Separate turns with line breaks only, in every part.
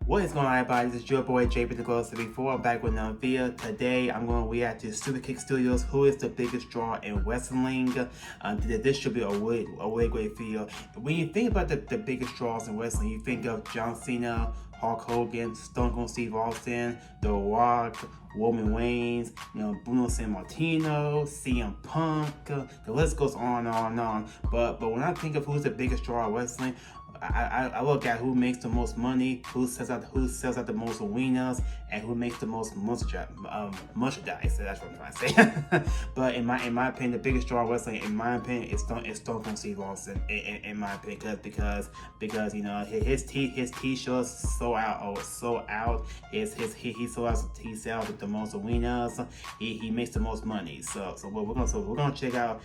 What is going on, everybody? This is your boy JPTHEGLOVE74. I'm back with another video. Today, I'm going to react to Super Kick Studios. Who is the biggest draw in wrestling? This should be a really great video. When you think about the biggest draws in wrestling, you think of John Cena, Hulk Hogan, Stone Cold Steve Austin, The Rock, Roman Reigns, Bruno Sammartino, CM Punk. The list goes on and on and on. But when I think of who's the biggest draw in wrestling, I look at who makes the most money, who sells out the most arenas, and who makes the most merchandise. That's what I'm trying to say. But in my opinion, the biggest draw of wrestling, in my opinion, is Stone Cold Steve Austin. In my opinion, because his t-shirts sold out. He sells the most arenas. He makes the most money. So we're gonna check out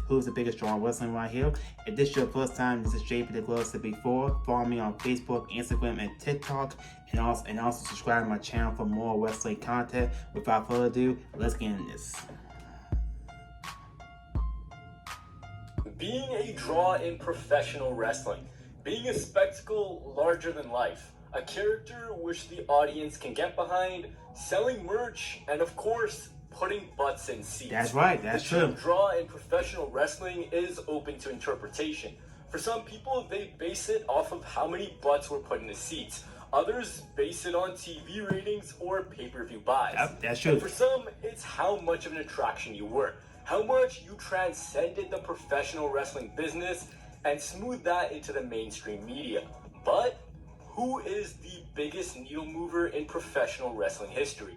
who's the biggest draw of wrestling right here. If this is your first time, this is JPTHEGLOVE74. Follow me on Facebook, Instagram, and TikTok, and also subscribe to my channel for more wrestling content. Without further ado, let's get into this.
Being a draw in professional wrestling, being a spectacle larger than life, a character which the audience can get behind, selling merch, and of course, putting butts in seats.
That's right, that's true.
The draw in professional wrestling is open to interpretation. For some people, they base it off of how many butts were put in the seats. Others base it on TV ratings or pay-per-view buys.
Yep, that's true.
And for some, it's how much of an attraction you were. How much you transcended the professional wrestling business and smoothed that into the mainstream media. But who is the biggest needle mover in professional wrestling history?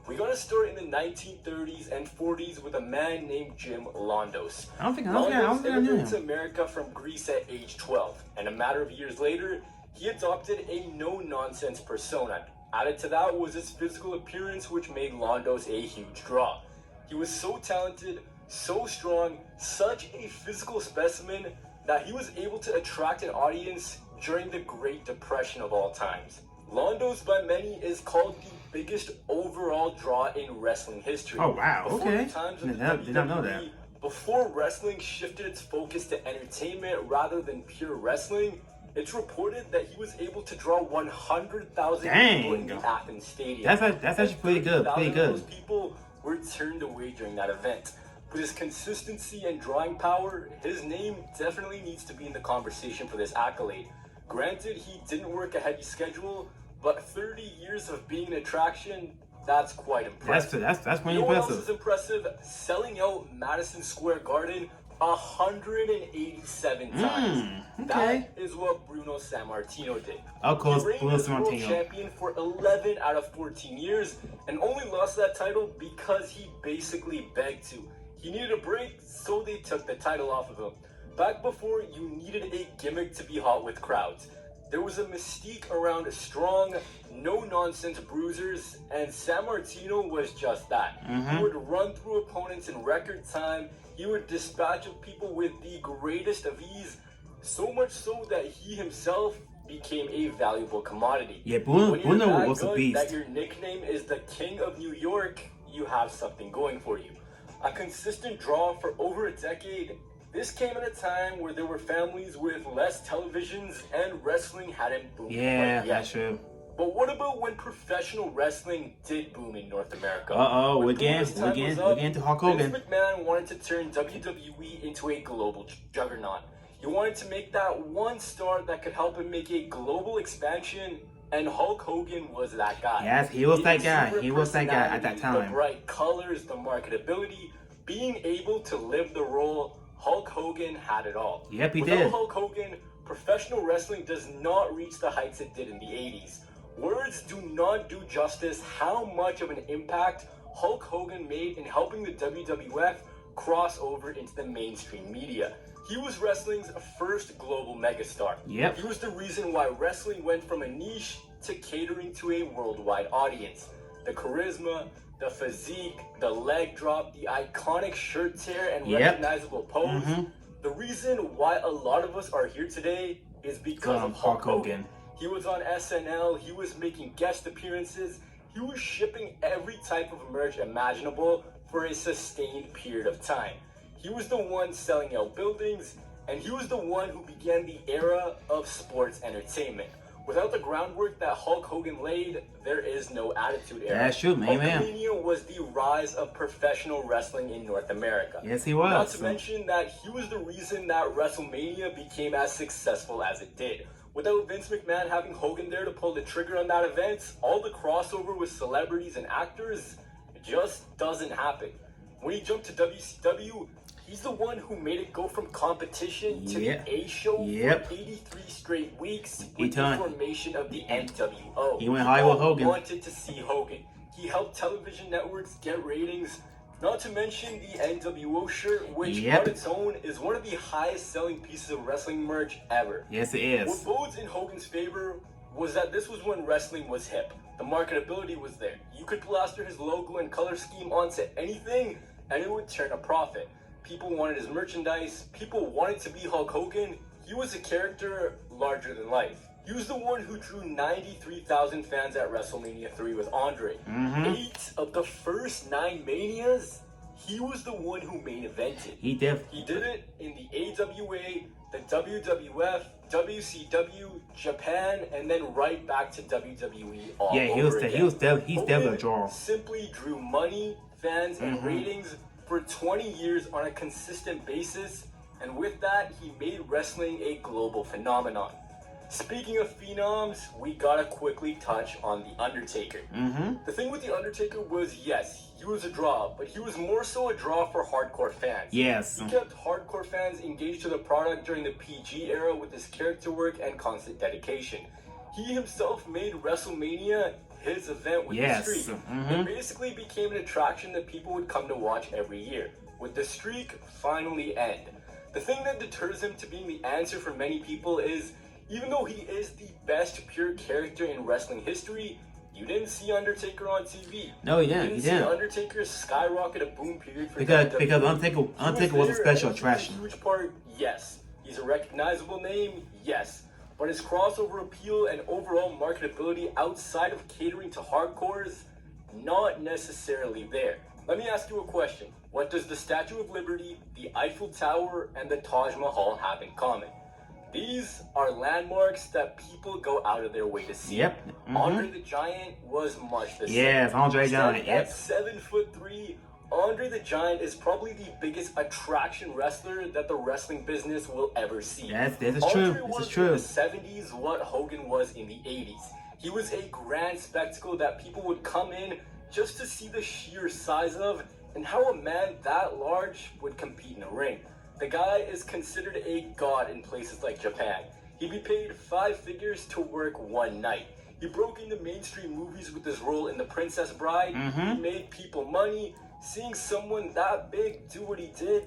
We're going to start in the 1930s and 40s with a man named Jimlondos.
I don't think I knew
immigrated to
him.
America from Greece at age 12, and a matter of years later, he adopted a no-nonsense persona. Added to that was his physical appearance, which made Londos a huge draw. He was so talented, so strong, such a physical specimen that he was able to attract an audience during the Great Depression of all times. Londos, by many, is called the biggest overall draw in wrestling history.
Oh wow, okay.
Did
not know that.
Before wrestling shifted its focus to entertainment rather than pure wrestling, it's reported that he was able to draw 100,000 people in the Athens Stadium.
That's actually pretty good. Pretty good.
Those people were turned away during that event. With his consistency and drawing power, his name definitely needs to be in the conversation for this accolade. Granted, he didn't work a heavy schedule, but 30 years of being an attraction, that's quite impressive.
That's pretty
you know
impressive.
What else is impressive? Selling out Madison Square Garden 187 times.
Okay.
That is what Bruno Sammartino did.
Of course, Bruno
He reigned as world
Sammartino.
champion for 11 out of 14 years and only lost that title because he basically begged to. He needed a break, so they took the title off of him. Back before you needed a gimmick to be hot with crowds, there was a mystique around strong, no-nonsense bruisers, and Sammartino was just that. He would run through opponents in record time. He would dispatch of people with the greatest of ease, so much so that he himself became a valuable commodity.
Yeah, Bruno was a beast.
That your nickname is the King of New York, you have something going for you. A consistent draw for over a decade. This came at a time where there were families with less televisions and wrestling hadn't boomed quite yet.
That's true.
But what about when professional wrestling did boom in North America?
We're getting to Hulk Hogan.
Vince McMahon wanted to turn WWE into a global juggernaut. He wanted to make that one star that could help him make a global expansion, and Hulk Hogan was that guy.
Yes, he was that guy. He was that guy at that time.
The bright colors, the marketability, being able to live the role. Hulk Hogan had it all.
Yep, he
Without
did.
Hulk Hogan, professional wrestling does not reach the heights it did in the 80s. Words do not do justice how much of an impact Hulk Hogan made in helping the WWF cross over into the mainstream media. He was wrestling's first global megastar.
Yep.
He was the reason why wrestling went from a niche to catering to a worldwide audience. The charisma, the physique, the leg drop, the iconic shirt tear, and recognizable pose. The reason why a lot of us are here today is because of Hulk Hogan. He was on SNL, he was making guest appearances, he was shipping every type of merch imaginable for a sustained period of time. He was the one selling out buildings, and he was the one who began the era of sports entertainment. Without the groundwork that Hulk Hogan laid, there is no Attitude Era.
That's true, man.
Hulkamania was the rise of professional wrestling in North America.
Yes, he was.
Not to mention that he was the reason that WrestleMania became as successful as it did. Without Vince McMahon having Hogan there to pull the trigger on that event, all the crossover with celebrities and actors just doesn't happen. When he jumped to WCW, he's the one who made it go from competition to the A show for 83 straight weeks with the formation of the NWO.
He went high with Hogan.
Wanted to see Hogan. He helped television networks get ratings. Not to mention the NWO shirt, which on its own is one of the highest selling pieces of wrestling merch ever.
Yes, it is.
What bodes in Hogan's favor was that this was when wrestling was hip. The marketability was there. You could plaster his logo and color scheme onto anything and it would turn a profit. People wanted his merchandise. People wanted to be Hulk Hogan. He was a character larger than life. He was the one who drew 93,000 fans at WrestleMania 3 with Andre. 8 of the first 9 Manias, he was the one who main evented.
He did.
He did it in the AWA, the WWF, WCW, Japan, and then right back to WWE all over again.
He's definitely a draw.
Simply drew money, fans, and ratings for 20 years on a consistent basis, and with that, he made wrestling a global phenomenon. Speaking of phenoms, we gotta quickly touch on The Undertaker. The thing with The Undertaker was, yes, he was a draw, but he was more so a draw for hardcore fans.
Yes.
He kept hardcore fans engaged to the product during the PG era with his character work and constant dedication. He himself made WrestleMania his event with the streak. It basically became an attraction that people would come to watch every year, with the streak finally end. The thing that deters him to being the answer for many people is, even though he is the best pure character in wrestling history, you didn't see Undertaker on TV.
No, you
didn't.
You
see
didn't.
Undertaker skyrocket a boom period for
because
WWE.
Undertaker was a special attraction.
A huge part, yes. He's a recognizable name, yes. But his crossover appeal and overall marketability outside of catering to hardcores, not necessarily there. Let me ask you a question. What does the Statue of Liberty, the Eiffel Tower, and the Taj Mahal have in common? These are landmarks that people go out of their way to see. Andre the Giant was much the same.
Yes, Andre the Giant.
At 7'3", Andre the Giant is probably the biggest attraction wrestler that the wrestling business will ever see.
This is true.
This is true. In the 70s, what Hogan was in the 80s. He was a grand spectacle that people would come in just to see the sheer size of and how a man that large would compete in a ring. The guy is considered a god in places like Japan. He'd be paid 5 figures to work one night. He broke into mainstream movies with his role in The Princess Bride. He made people money. Seeing someone that big do what he did,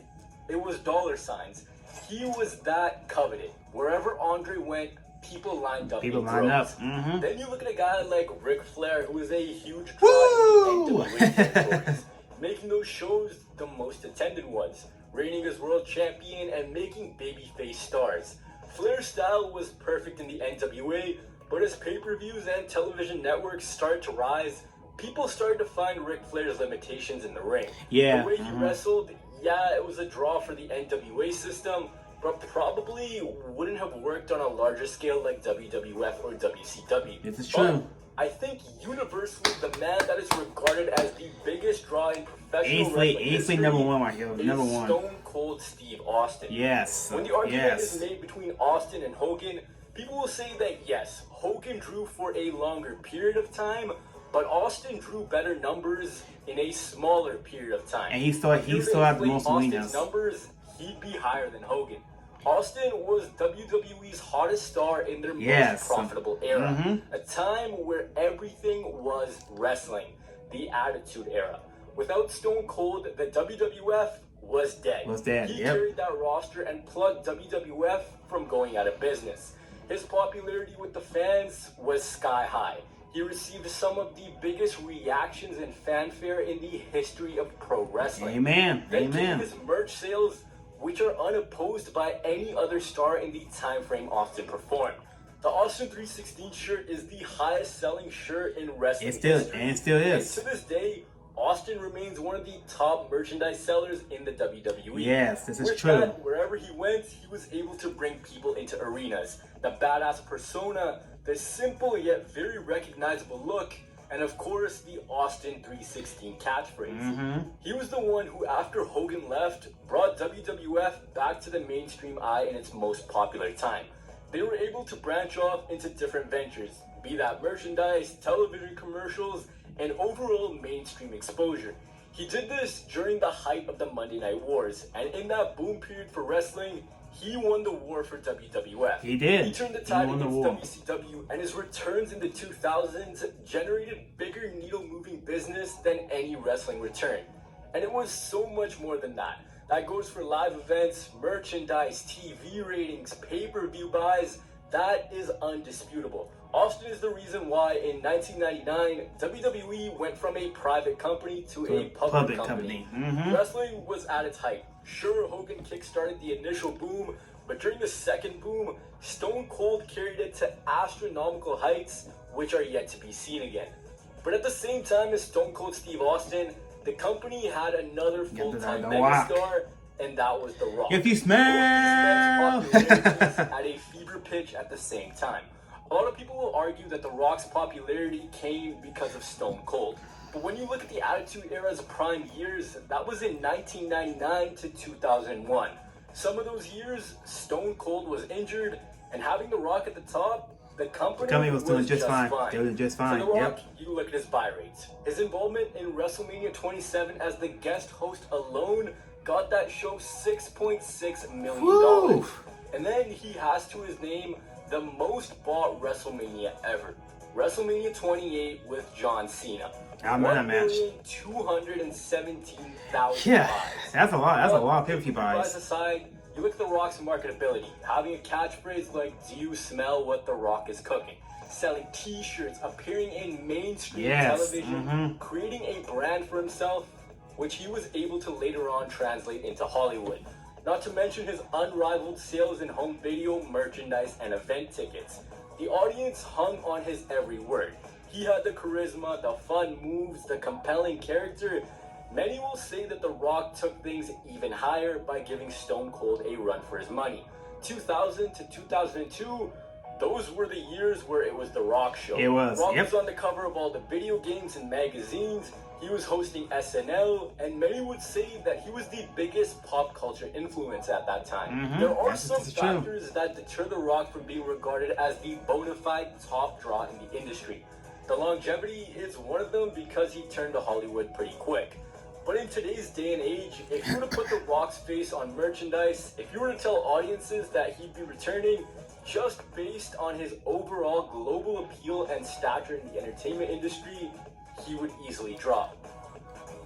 it was dollar signs. He was that coveted. Wherever Andre went, people lined up. Then you look at a guy like Ric Flair, who is a huge draw in the NWA territories, making those shows the most attended ones, reigning as world champion and making babyface stars. Flair's style was perfect in the NWA, but as pay-per-views and television networks started to rise, people started to find Ric Flair's limitations in the ring. The way he wrestled, it was a draw for the NWA system, but probably wouldn't have worked on a larger scale like WWF or WCW.
This is true.
I think universally the man that is regarded as the biggest draw in professional wrestling history
number one right here. Number one.
Stone Cold Steve Austin.
Yes.
When the argument is made between Austin and Hogan, people will say that yes, Hogan drew for a longer period of time, but Austin drew better numbers in a smaller period of time.
And he still had the most
Austin's numbers, he'd be higher than Hogan. Austin was WWE's hottest star in their most profitable era, a time where everything was wrestling, the Attitude Era. Without Stone Cold, the WWF was dead. He carried that roster and plugged WWF from going out of business. His popularity with the fans was sky high. He received some of the biggest reactions and fanfare in the history of pro wrestling. Then came his merch sales, which are unopposed by any other star in the time frame Austin performed. The Austin 316 shirt is the highest selling shirt in wrestling history.
It still is.
And to this day, Austin remains one of the top merchandise sellers in the WWE.
Yes, this is
With that, wherever he went, he was able to bring people into arenas. The badass persona, the simple yet very recognizable look, and of course the Austin 316 catchphrase. He was the one who, after Hogan left, brought WWF back to the mainstream eye in its most popular time. They were able to branch off into different ventures, be that merchandise, television commercials, and overall mainstream exposure. He did this during the height of the Monday Night Wars, and in that boom period for wrestling, he won the war for WWF.
He did.
He turned the tide against WCW, and his returns in the 2000s generated bigger needle-moving business than any wrestling return. And it was so much more than that. That goes for live events, merchandise, TV ratings, pay-per-view buys. That is undisputable. Austin is the reason why in 1999, WWE went from a private company to a public company. Wrestling was at its height. Sure, Hogan kickstarted the initial boom, but during the second boom, Stone Cold carried it to astronomical heights, which are yet to be seen again. But at the same time as Stone Cold Steve Austin, the company had another full-time megastar, and that was The Rock.
If you smell!
Both these men's popularity was at a fever pitch at the same time. A lot of people will argue that The Rock's popularity came because of Stone Cold. But when you look at the Attitude Era's prime years, that was in 1999 to 2001. Some of those years, Stone Cold was injured, and having The Rock at the top, the company was doing just fine.
They were just fine.
For The Rock, you look at his buy rates. His involvement in WrestleMania 27 as the guest host alone got that show $6.6 million. And then he has to his name the most bought WrestleMania ever. WrestleMania 28 with John Cena.
I remember that match.
1,217,000
Yeah,
buys.
that's a lot. That's a lot of pay-per-view buys.
Aside, you look at The Rock's marketability. Having a catchphrase like, "Do you smell what The Rock is cooking?" Selling t-shirts, appearing in mainstream television, creating a brand for himself, which he was able to later on translate into Hollywood. Not to mention his unrivaled sales in home video, merchandise, and event tickets. The audience hung on his every word. He had the charisma, the fun moves, the compelling character. Many will say that The Rock took things even higher by giving Stone Cold a run for his money. 2000 to 2002, those were the years where it was The Rock show.
It was.
Rock was on the cover of all the video games and magazines. He was hosting SNL, and many would say that he was the biggest pop culture influence at that time. There are some factors that deter The Rock from being regarded as the bona fide top draw in the industry. The longevity is one of them because he turned to Hollywood pretty quick. But in today's day and age, if you were to put The Rock's face on merchandise, if you were to tell audiences that he'd be returning, just based on his overall global appeal and stature in the entertainment industry, he would easily drop.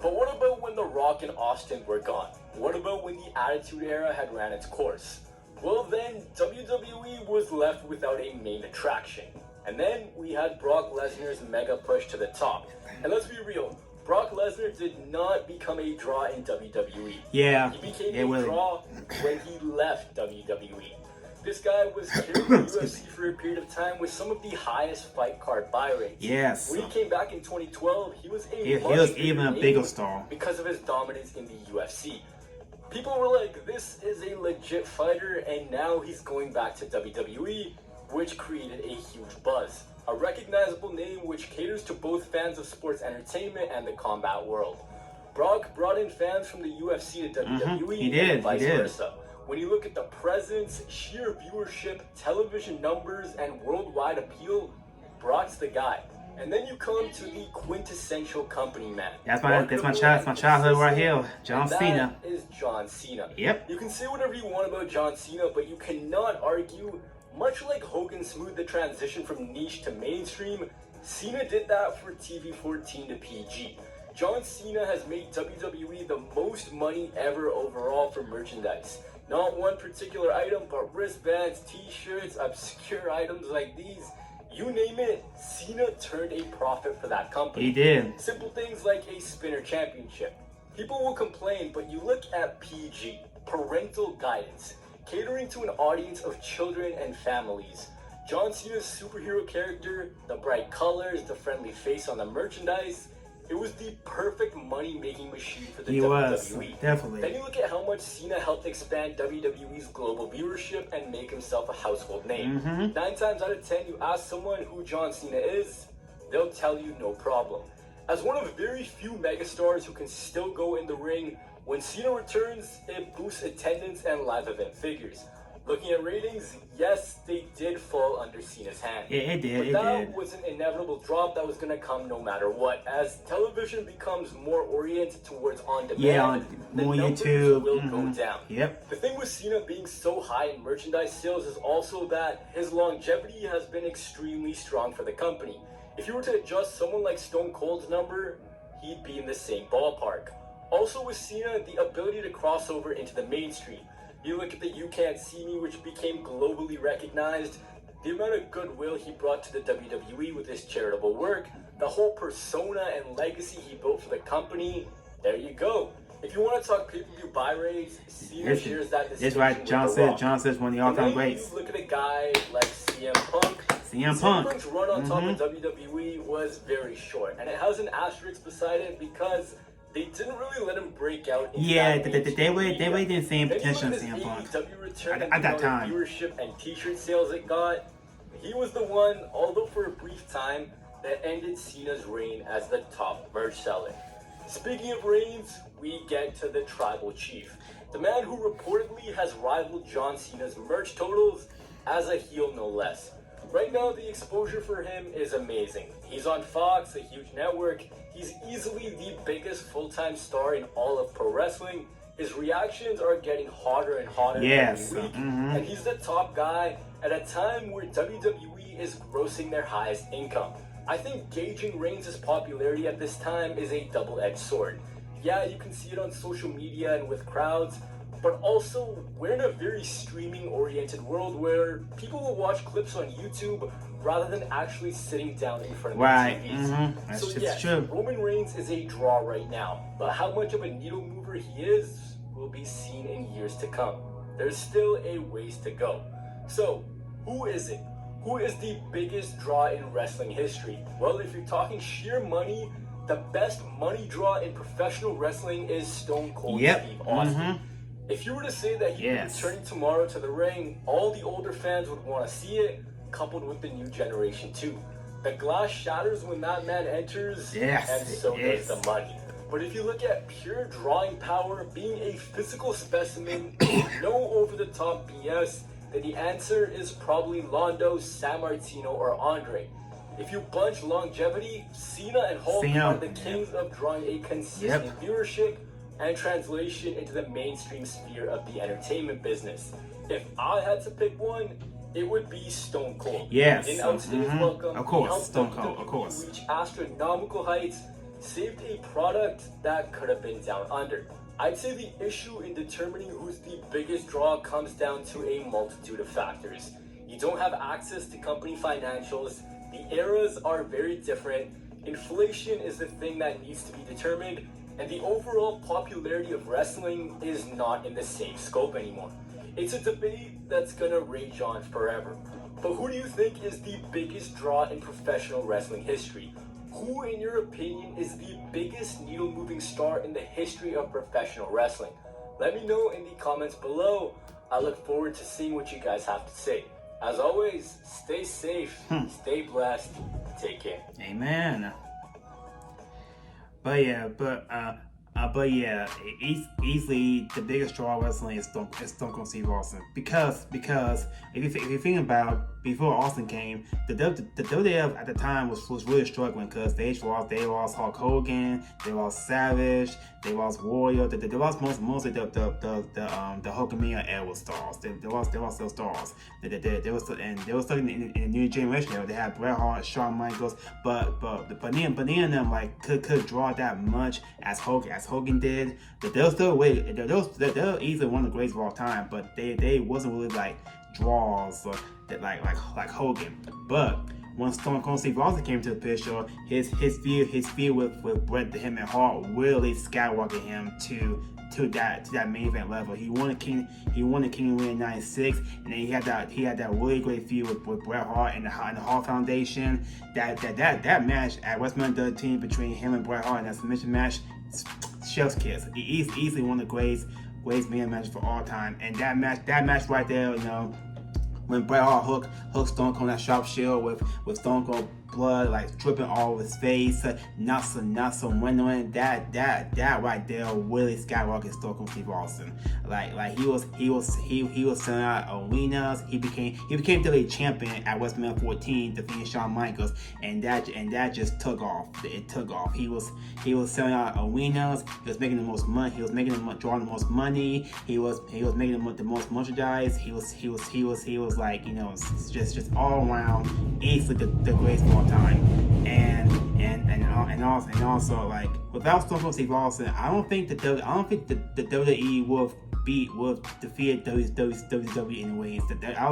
But what about when The Rock and Austin were gone? What about when the Attitude Era had ran its course? Well then, WWE was left without a main attraction. And then we had Brock Lesnar's mega push to the top. And let's be real, Brock Lesnar did not become a draw in WWE.
Yeah,
he became a draw when he left WWE. This guy was carrying the UFC for a period of time with some of the highest fight card buy rates.
Yes.
When he came back in 2012, he was
even a bigger star
because of his dominance in the UFC. People were like, this is a legit fighter, and now he's going back to WWE, which created a huge buzz. A recognizable name which caters to both fans of sports entertainment and the combat world. Brock brought in fans from the UFC to WWE and vice versa. When you look at the presence, sheer viewership, television numbers, and worldwide appeal, Brock's the guy. And then you come to the quintessential company man.
That's my childhood right here. John Cena.
That is John Cena.
Yep.
You can say whatever you want about John Cena, but you cannot argue, much like Hogan smoothed the transition from niche to mainstream, Cena did that for TV 14 to PG. John Cena has made WWE the most money ever overall for merchandise. Not one particular item, but wristbands, t-shirts, obscure items like these. You name it, Cena turned a profit for that company.
He did.
Simple things like a spinner championship. People will complain, but you look at PG, parental guidance, catering to an audience of children and families. John Cena's superhero character, the bright colors, the friendly face on the merchandise, It was the perfect money-making machine for the
He was,
WWE.
definitely.
Then you look at how much Cena helped expand WWE's global viewership and make himself a household name. 9 times out of 10, you ask someone who John Cena is, they'll tell you no problem. As one of very few megastars who can still go in the ring, when Cena returns, it boosts attendance and live event figures. Looking at ratings, yes, they did fall under Cena's hand.
Yeah, it did.
But that was an inevitable drop that was going to come no matter what. As television becomes more oriented towards on-demand, the
more
numbers
YouTube
will go down.
Yep.
The thing with Cena being so high in merchandise sales is also that his longevity has been extremely strong for the company. If you were to adjust someone like Stone Cold's number, he'd be in the same ballpark. Also with Cena, the ability to cross over into the mainstream. You look at the You Can't See Me, which became globally recognized, the amount of goodwill he brought to the WWE with his charitable work, the whole persona and legacy he built for the company, there you go. If you want to talk pay-per-view buy rates, Cena shares that distinction.
That's right, John says one of the all-time greats.
You look at a guy like CM Punk.
CM Punk.
Punk's run on top of WWE was very short, and it has an asterisk beside it because they didn't really let him break out.
Yeah, they really didn't see him potential in CM Punk.
I
got time.
Viewership and T-shirt sales it got. He was the one, although for a brief time, that ended Cena's reign as the top merch seller. Speaking of reigns, we get to the Tribal Chief, the man who reportedly has rivaled John Cena's merch totals as a heel no less. Right now, the exposure for him is amazing. He's on Fox, a huge network. He's easily the biggest full-time star in all of pro wrestling. His reactions are getting hotter and hotter every week. And he's the top guy at a time where WWE is grossing their highest income. I think gauging Reigns' popularity at this time is a double-edged sword. Yeah, you can see it on social media and with crowds, but also we're in a very streaming-oriented world where people will watch clips on YouTube rather than actually sitting down in front of their TVs.
That's
so yes,
true.
Roman Reigns is a draw right now, but how much of a needle mover he is will be seen in years to come. There's still a ways to go. So, who is it? Who is the biggest draw in wrestling history? Well, if you're talking sheer money, the best money draw in professional wrestling is Stone Cold Steve Austin. If you were to say that he was returning tomorrow to the ring, all the older fans would want to see it, coupled with the new generation too. The glass shatters when that man enters, and so does the money. But if you look at pure drawing power, being a physical specimen, no over-the-top BS, then the answer is probably Londo, San Martino, or Andre. If you bunch longevity, Cena and Hulk are the kings of drawing a consistent viewership and translation into the mainstream sphere of the entertainment business. If I had to pick one, it would be Stone Cold.
Yes.
In outstayed welcome,
of course,
helped
Stone Cold, of course.
reach astronomical heights, saved a product that could have been down under. I'd say the issue in determining who's the biggest draw comes down to a multitude of factors. You don't have access to company financials, the eras are very different, inflation is the thing that needs to be determined, and the overall popularity of wrestling is not in the same scope anymore. It's a debate that's gonna rage on forever. But who do you think is the biggest draw in professional wrestling history? Who, in your opinion, is the biggest needle-moving star in the history of professional wrestling? Let me know in the comments below. I look forward to seeing what you guys have to say. As always, stay safe, stay blessed, take care.
Amen. But yeah, easily the biggest draw of wrestling is Stone Cold Steve Austin because if you think about before Austin came, the WWF at the time was really struggling because they lost Hulk Hogan, they lost Savage, they lost Warrior, they lost mostly the Hulkamania era stars. They lost those stars. They were stuck in the new generation era. They had Bret Hart, Shawn Michaels, but neither of them like could draw that much as Hogan did. They're still they're easily one of the greatest of all time, but they wasn't really like draws that like Hogan. But when Stone Cold Steve Austin came to the picture, his feud with Bret, him and Hart really skyrocketed him to to that main event level. He won the King ring in '96, and then he had that really great feud with Bret Hart and the Hart Foundation. That match at WrestleMania 13 between him and Bret Hart in that submission match, chef's kiss. He's easily one of the greatest main matches for all time. And that match right there, you know, when Bret Hart hooked Stone Cold that sharp shield with Stone Cold blood like dripping all over his face, not some windowing. That right there really skyrocketed Stone Cold Steve Austin. Like he was selling out arenas. He became WWE champion at WrestleMania 14, defeating Shawn Michaels, and that just took off. It took off. He was selling out arenas. He was making the most money. He was drawing the most money. He was making the most merchandise. He was like, you know, just all around easily the greatest of all time. And also like without Stone Cold Steve Austin, I don't think the WWE would defeat WWE in ways that I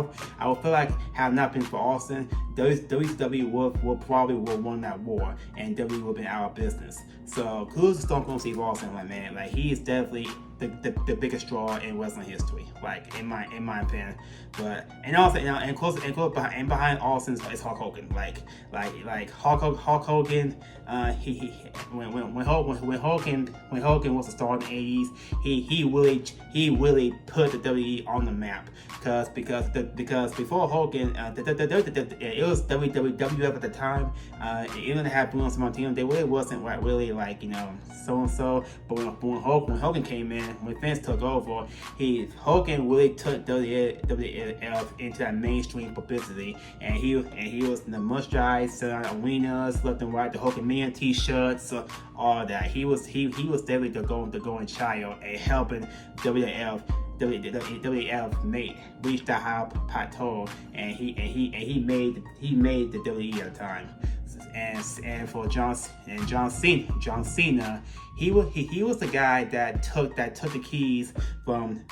would feel like had not been for Austin, WWE would probably won that war, and WWE would have been out of business. So kudos to Stone Cold Steve Austin, like, man, like he is definitely the biggest draw in wrestling history, like in my opinion. But behind Austin is Hulk Hogan. Like Hulk Hogan. When Hogan was a star in the '80s, he really put the WWE on the map. Because before Hogan, it was WWF at the time. Even had Bruno Sammartino, they really wasn't really like, you know, so and so. But when Hogan came in, when Vince took over, Hogan really took WWF into that mainstream publicity, and he was in the merchandise, selling out arenas left and right, the Hogan Man T-shirts, all that. He was definitely the golden child and helping WWF reached that high plateau, and he made the WWE at the time. And for John Cena, he was the guy that took the keys from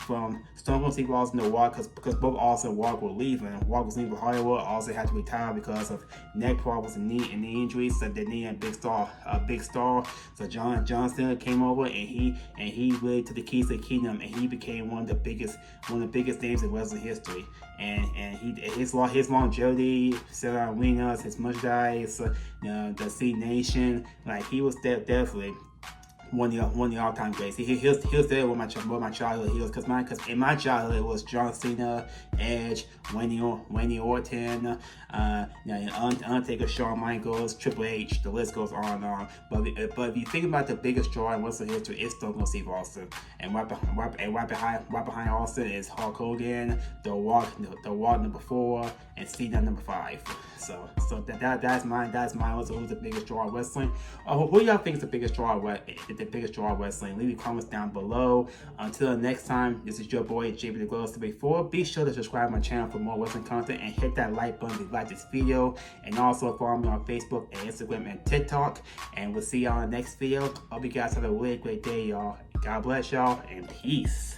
Stone Cold Steve Austin to Walk, because both Austin and Walk were leaving. Walk was leaving for Hollywood. Austin had to retire because of neck problems and knee injuries. So they needed a big star. So John Cena came over, and he really took the keys to the kingdom, and he became one of the biggest names in wrestling history. And his longevity, selling out arenas, his merchandise, the C Nation, like he was definitely one of the all-time greats. He was there with my childhood heroes, because in my childhood it was John Cena, Edge, Randy Orton, Undertaker, Shawn Michaels, Triple H. The list goes on and on. But if you think about the biggest draw in wrestling history, it's Stone Cold Steve Austin, and right behind Austin is Hulk Hogan, The Walk number 4, and Cena number 5. So that's mine. Who's the biggest draw in wrestling? Who y'all think is the biggest draw of wrestling? Leave your comments down below. Until next time, this is your boy JPTHEGLOVE74. Be sure to subscribe to my channel for more wrestling content, and hit that like button if you like this video, and also follow me on Facebook and Instagram and TikTok. And we'll see y'all in the next video. Hope you guys have a really great day, y'all. God bless y'all, and peace.